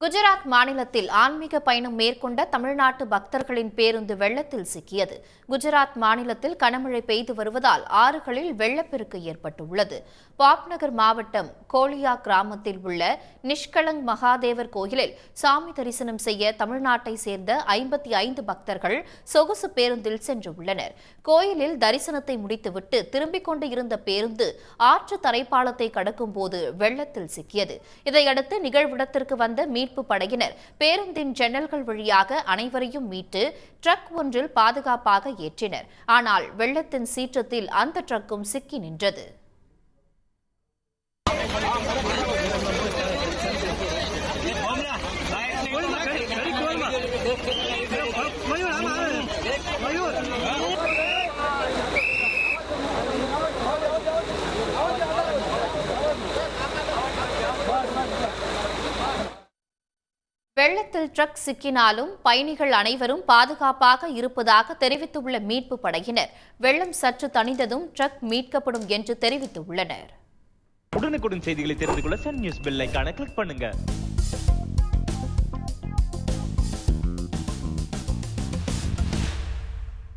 குஜராத் மாநிலத்தில் ஆன்மீக பயணம் மேற்கொண்ட தமிழ்நாட்டு பக்தர்களின் பேருந்து வெள்ளத்தில் சிக்கியது. குஜராத் மாநிலத்தில் கனமழை பெய்து வருவதால் ஆறுகளில் வெள்ளப்பெருக்கு ஏற்பட்டுள்ளது. பாப்நகர் மாவட்டம் கோலியா கிராமத்தில் உள்ள நிஷ்கலங் மகாதேவர் கோயிலில் சாமி தரிசனம் செய்ய தமிழ்நாட்டை சேர்ந்த 55 பக்தர்கள் சொகுசு பேருந்தில் சென்றுள்ளனர். கோயிலில் தரிசனத்தை முடித்துவிட்டு திரும்பிக் கொண்டு இருந்த பேருந்து ஆற்று தரைப்பாலத்தை கடக்கும் போது வெள்ளத்தில் சிக்கியது. இதையடுத்து நிகழ்விடத்திற்கு வந்த மீட்பு படையினர் பேருந்தின் ஜன்னல்கள் வழியாக அனைவரையும் மீட்டு ட்ரக் ஒன்றில் பாதுகாப்பாக ஏற்றினர். ஆனால் வெள்ளத்தின் சீற்றத்தில் அந்த ட்ரக்கும் சிக்கி நின்றது. வெள்ளத்தில் ட்ரக் சிக்கினாலும் பயணிகள் அனைவரும் பாதுகாப்பாக இருப்பதாக தெரிவித்துள்ள மீட்பு படையினர் வெள்ளம் சற்று தணிந்ததும் ட்ரக் மீட்கப்படும் என்று தெரிவித்துள்ளனர். உடனுக்குடன் செய்திகளை தெரிந்து கொள்ள சன் நியூஸ் பெல் ஐகானை கிளிக் பண்ணுங்க.